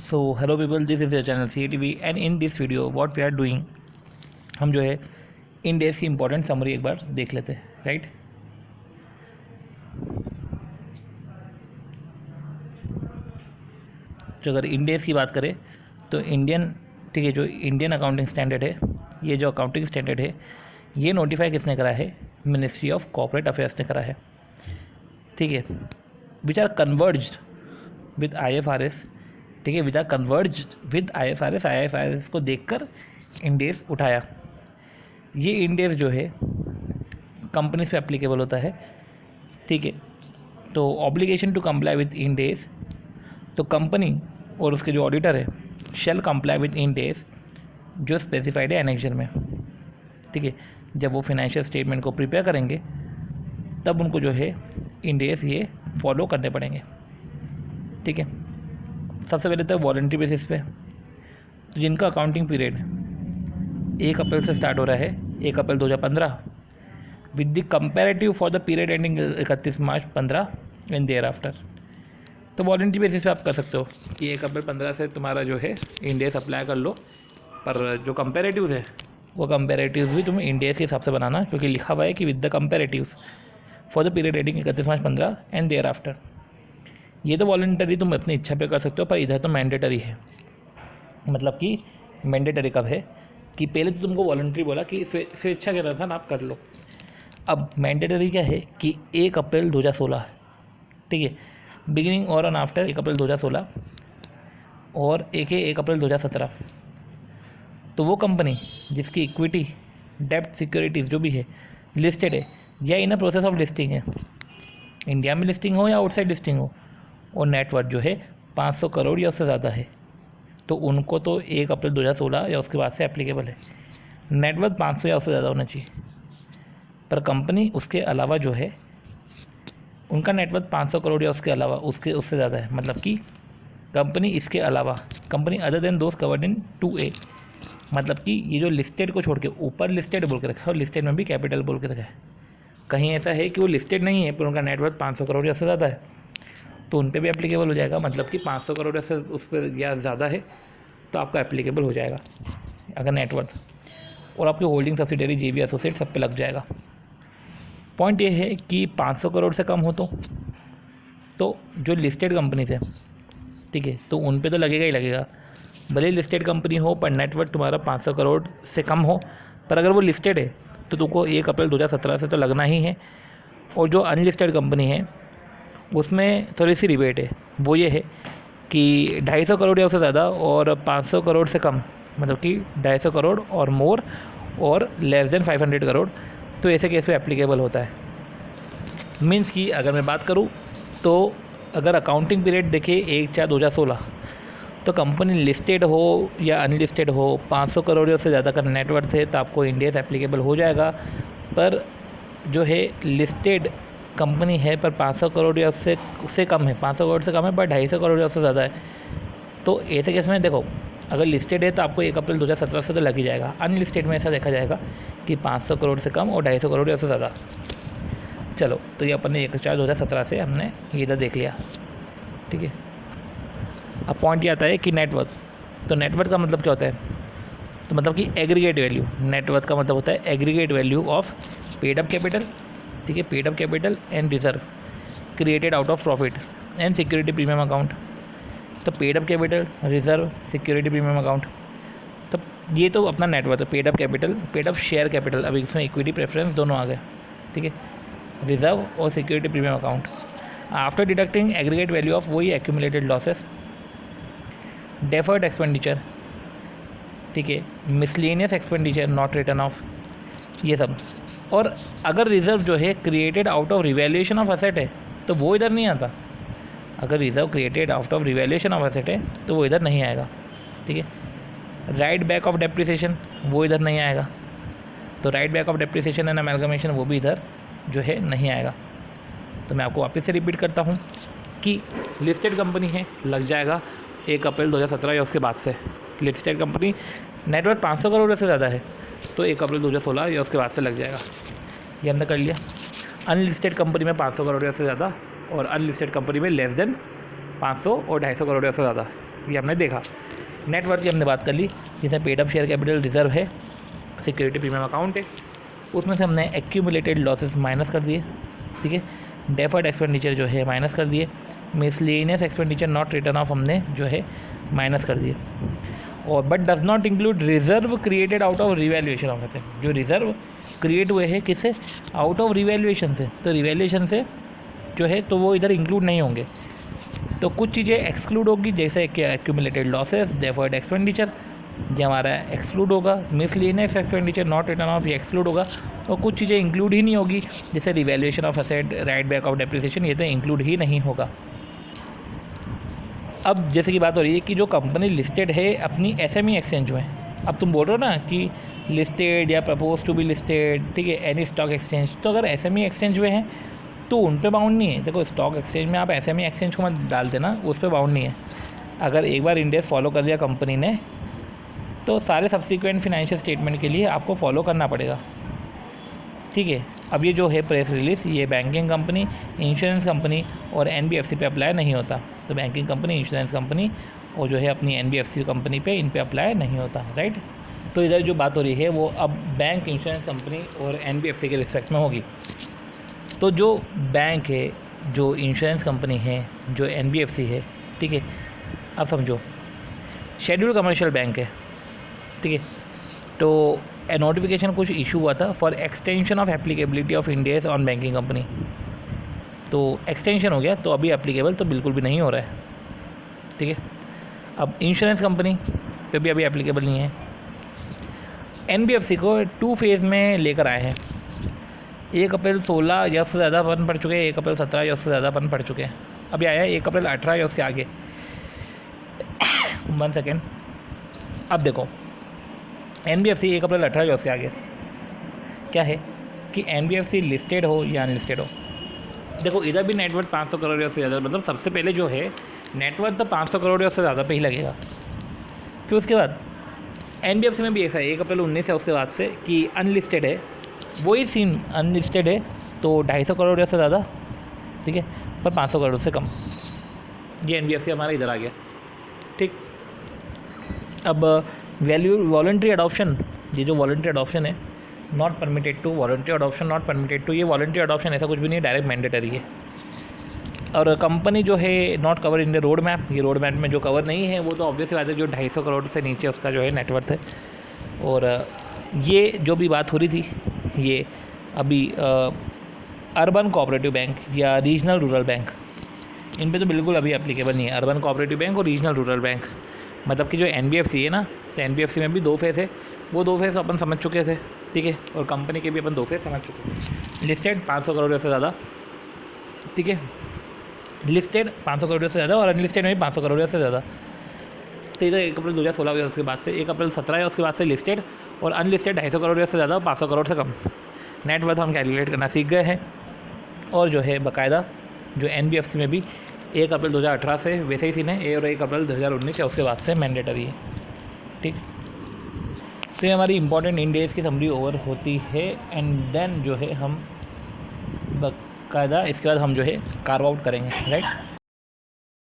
So hello people, this is your channel CATV and in this video what we are doing, हम जो है इन days की important summary एक बार देख लेते हैं, राइट। तो अगर इन डेज की बात करें तो इंडियन, ठीक है, जो इंडियन अकाउंटिंग स्टैंडर्ड है, ये जो अकाउंटिंग स्टैंडर्ड है ये नोटिफाई किसने करा है? मिनिस्ट्री ऑफ कॉर्पोरेट अफेयर्स ने करा है, ठीक है। Which are converged with IFRS, ठीक है, which are converge with IFRS को देखकर इंडेस उठाया। ये इंडेस जो है कंपनी पे एप्लीकेबल होता है, ठीक है। तो ऑब्लिगेशन टू कंप्लाई विद इंडेस, तो कंपनी और उसके जो ऑडिटर है शेल कंप्लाई विद इंडेस जो स्पेसिफाइड है एनेक्जर में, ठीक है। जब वो फाइनेंशियल स्टेटमेंट को प्रिपेयर करेंगे तब उनको जो है इंडेस ये फॉलो करने पड़ेंगे, ठीक है। सबसे पहले तो वॉलंटरी बेसिस पे, तो जिनका अकाउंटिंग पीरियड 1 अप्रैल से स्टार्ट हो रहा है, 1 April 2015 with the comparative for the period ending 31 March 15 and thereafter. तो वॉलंटरी बेसिस पे आप कर सकते हो कि 1 अप्रैल 15 से तुम्हारा जो है इंडेस अप्लाई कर लो, पर जो कंपैरेटिव है वो कंपैरेटिव भी तुम इंडेस के हिसाब से बनाना, क्योंकि लिखा हुआ है कि with the comparative for the period ending 31 March 15 and thereafter. ये तो वॉलंटरी तुम अपनी इच्छा पे कर सकते हो, पर इधर तो मैंडेटरी है। मतलब कि मैंडेटरी कब है कि पहले तो तुमको वॉलंटरी बोला कि स्वेच्छा के अनुसार आप कर लो। अब मैंडेटरी क्या है कि 1 अप्रैल 2016, ठीक है, बिगिनिंग और ऑन आफ्टर 1 अप्रैल 2016 और 1 अप्रैल 2017। तो वो कंपनी जिसकी इक्विटी डेब्ट सिक्योरिटीज़ जो भी है लिस्टेड है या इन अ प्रोसेस ऑफ लिस्टिंग है, इंडिया में लिस्टिंग हो या आउटसाइड लिस्टिंग हो, और नेटवर्थ जो है 500 करोड़ या उससे ज़्यादा है, तो उनको तो 1 अप्रैल 2016 या उसके बाद से एप्लीकेबल है। नेटवर्थ 500 या उससे ज़्यादा होना चाहिए, पर कंपनी उसके अलावा जो है उनका नेटवर्थ 500 करोड़ या उसके अलावा उससे ज़्यादा है। मतलब कि कंपनी इसके अलावा, कंपनी अदर देन दोस्त कवर्ड इन 2A, मतलब कि ये जो लिस्टेड को छोड़ के ऊपर लिस्टेड बोल के रखा है और लिस्टेड में भी कैपिटल बोल के रखा है। कहीं ऐसा है कि वो लिस्टेड नहीं है पर उनका नेटवर्थ 500 करोड़ या उससे ज़्यादा है, तो उन पे भी एप्लीकेबल हो जाएगा। मतलब कि 500 करोड़ से उस पर या ज़्यादा है तो आपका एप्लीकेबल हो जाएगा अगर नेटवर्थ, और आपकी होल्डिंग सब्सिडरी JV एसोसिएट सब पे लग जाएगा। पॉइंट ये है कि 500 करोड़ से कम हो तो जो लिस्टेड कंपनी है, ठीक है, तो उन पे तो लगेगा ही लगेगा। भले लिस्टेड कंपनी हो पर नेटवर्थ तुम्हारा 500 करोड़ से कम हो, पर अगर वो लिस्टेड है तो तुमको 1 अप्रैल 2017 से तो लगना ही है। और जो अनलिस्टेड कंपनी है उसमें थोड़ी सी रिबेट है, वो ये है कि 250 करोड़ या उससे ज़्यादा और 500 करोड़ से कम, मतलब कि 250 करोड़ और मोर और लेस देन 500 करोड़, तो ऐसे केस पे एप्लीकेबल होता है। मीन्स कि अगर मैं बात करूँ तो अगर अकाउंटिंग पीरियड देखें 1/4/2016, तो कंपनी लिस्टेड हो या अनलिस्टेड हो, 500 करोड़ से ज़्यादा का नेटवर्थ है तो आपको इंडेस एप्लीकेबल हो जाएगा। पर जो है लिस्टेड कंपनी है पर 500 करोड़ या उससे कम है, 500 करोड़ से कम है पर 250 करोड़ या उससे ज़्यादा है, तो ऐसे केस में देखो अगर लिस्टेड है तो आपको 1 अप्रैल 2017 से तो लग ही जाएगा। अनलिस्टेड में ऐसा देखा जाएगा कि 500 करोड़ से कम और 250 करोड़ या उससे ज़्यादा। चलो, तो ये अपन ने 1/4/2017 से हमने ये इधर देख लिया, ठीक है। अब पॉइंट ये आता है कि नेटवर्थ, तो नेटवर्थ का मतलब क्या होता है? तो मतलब कि एग्रीगेट वैल्यू, नेटवर्थ का मतलब होता है aggregate value of paid up capital, ठीक है, paid up capital and reserve created out of profit and security premium account. तो paid up capital, reserve, security premium account, तो ये तो अपना नेटवर्थ है। Paid up capital, paid up share capital, अभी इसमें इक्विटी प्रेफरेंस दोनों आ गए, ठीक है, रिजर्व और security premium account. After deducting aggregate value of वही एक्यूमुलेटेड लॉसेस, डेफर्ड एक्सपेंडिचर, ठीक है, miscellaneous expenditure not return of, ये सब। और अगर रिजर्व जो है created out of revaluation of asset है तो वो इधर नहीं आता। अगर reserve created out of revaluation of asset है तो वो इधर नहीं आएगा, ठीक है। राइट बैक ऑफ डेप्रिसिएशन वो इधर नहीं आएगा, तो right back of depreciation and amalgamation वो भी इधर जो है नहीं आएगा। तो मैं आपको वापस से रिपीट करता हूँ कि लिस्टेड कंपनी है लग जाएगा 1 अप्रैल 2017 या उसके बाद से। लिस्टेड कंपनी नेटवर्थ 500 करोड़ से ज़्यादा है तो 1 अप्रैल 2016 या उसके बाद से लग जाएगा, ये हमने कर लिया। अनलिस्टेड कंपनी में 500 करोड़ से ज़्यादा और अनलिस्टेड कंपनी में लेस देन 500 और 250 करोड़ से ज़्यादा। ये हमने देखा। नेटवर्थ की हमने बात कर ली, जिसमें paid up share capital reserve है, सिक्योरिटी प्रीमियम अकाउंट है, उसमें से हमने एक्यूमुलेटेड लॉसेस माइनस कर दिए, ठीक है। डेफर्ड एक्सपेंडिचर जो है माइनस कर दिए, miscellaneous expenditure not return of हमने जो है माइनस कर दिए, और but does not include reserve created out of revaluation of asset. जो रिजर्व क्रिएट हुए हैं किससे, आउट ऑफ रिवैल्यूएशन से, तो रिवैल्यूएशन से जो है तो वो इधर इंक्लूड नहीं होंगे। तो कुछ चीज़ें एक्सक्लूड होगी, जैसे कि एक्यूमुलेटेड लॉसेस, डेफर्ड एक्सपेंडिचर, ये हमारा एक्सक्लूड होगा। Miscellaneous expenditure not return of, ये एक्सक्लूड होगा। और कुछ चीज़ें इंक्लूड ही नहीं होगी, जैसे revaluation of asset, right back of depreciation, ये तो इंक्लूड ही नहीं होगा। अब जैसे कि बात हो रही है कि जो कंपनी लिस्टेड है अपनी एसएमई एक्सचेंज में, अब तुम बोल रहे हो ना कि लिस्टेड या प्रपोज टू बी लिस्टेड, ठीक है, एनी स्टॉक एक्सचेंज, तो अगर एसएमई एक्सचेंज में है तो उन पे बाउंड नहीं है। देखो स्टॉक एक्सचेंज में आप एसएमई एक्सचेंज को मत डाल देना, उस पर बाउंड नहीं है। अगर एक बार इंडेक्स फॉलो कर लिया कंपनी ने, तो सारे सब्सिक्वेंट फिनेंशियल स्टेटमेंट के लिए आपको फॉलो करना पड़ेगा, ठीक है। अब ये जो है प्रेस रिलीज, ये बैंकिंग कंपनी, इंश्योरेंस कंपनी और एनबीएफसी पे अप्लाई नहीं होता। तो बैंकिंग कंपनी, इंश्योरेंस कंपनी और जो है अपनी एनबीएफसी कंपनी पे, इन पे अप्लाई नहीं होता, राइट। तो इधर जो बात हो रही है वो अब बैंक, इंश्योरेंस कंपनी और एनबीएफसी के रिस्पेक्ट में होगी। तो जो बैंक है, जो इंश्योरेंस कंपनी है, जो एनबीएफसी है, ठीक है, अब समझो शेड्यूल कमर्शियल बैंक है, ठीक है। तो नोटिफिकेशन कुछ इशू हुआ था for extension of applicability of Indians on banking company, तो एक्सटेंशन हो गया, तो अभी एप्लीकेबल तो बिल्कुल भी नहीं हो रहा है, ठीक है। अब इंश्योरेंस कंपनी पे भी अभी एप्लीकेबल नहीं है। एनबीएफसी को 2 फेज़ में लेकर आए हैं। 1 अप्रैल 16 या उससे ज़्यादा अपन पढ़ चुके हैं, 1 अप्रैल 17 या उससे ज़्यादा अपन पढ़ चुके हैं। अभी आया है 1 अप्रैल 18 या उसके आगे। 1 सेकेंड, अब देखो एनबीएफसी 1 अप्रैल 18 या उसके आगे क्या है कि एनबीएफसी लिस्टेड हो या अनलिस्टेड हो। देखो इधर भी नेटवर्थ 500 करोड़ या उससे ज़्यादा, मतलब सबसे पहले जो है नेटवर्थ तो 500 करोड़ या उससे ज़्यादा पे ही लगेगा। फिर उसके बाद एनबीएफसी में भी ऐसा है 1 अप्रैल 19 है उसके बाद से कि अनलिस्टेड है, वही सीन अनलिस्टेड है तो 250 करोड़ या उससे ज़्यादा, ठीक है, पर 500 करोड़ से कम। ये एनबीएफसी हमारा इधर आ गया, ठीक। अब वॉलंटरी अडॉप्शन, ये जो वॉलंटरी अडॉप्शन है, not permitted to, voluntary adoption not permitted to, ये वॉलंटरी अडॉप्शन ऐसा कुछ भी नहीं, डायरेक्ट मैंडेटरी है। और कंपनी जो है not cover in the road map, ये रोड मैप में जो कवर नहीं है वो तो ऑब्वियसली बात है, जो 250 करोड़ से नीचे उसका जो है नेटवर्थ है। और ये जो भी बात हो रही थी, ये अभी अर्बन कोऑपरेटिव बैंक या रीजनल रूरल बैंक, इन पे तो बिल्कुल अभी एप्लीकेबल नहीं है। अर्बन कोऑपरेटिव बैंक और रीजनल रूरल बैंक, मतलब कि जो एनबीएफसी है ना, तो एनबीएफसी में भी 2 फेज़ है, वो 2 फेज़ अपन समझ चुके थे, ठीक है। और कंपनी के भी अपन 2 फेज़ समझ चुके हैं। लिस्टेड 500 करोड़ से ज़्यादा, ठीक है, लिस्टेड 500 करोड़ से ज़्यादा और अनलिस्टेड में भी 500 करोड़ से ज़्यादा। तो इधर 1 अप्रैल 2016 या उसके बाद से 1 अप्रैल 17 या उसके बाद से लिस्टेड और अनलिस्टेड 250 करोड़ से ज़्यादा, 500 करोड़ से कम। नेटवर्थ हम कैलकुलेट करना सीख गए हैं। और जो है बाकायदा जो एनबीएफसी में भी 1 अप्रैल 2018 से वैसे ही सीन है, और 1 अप्रैल 2019 या उसके बाद से मैंडेटरी है, ठीक। तो ये हमारी इंपॉर्टेंट इंडेज की समरी ओवर होती है। एंड देन जो है हम बाकायदा इसके बाद हम जो है कार्व आउट करेंगे, राइट।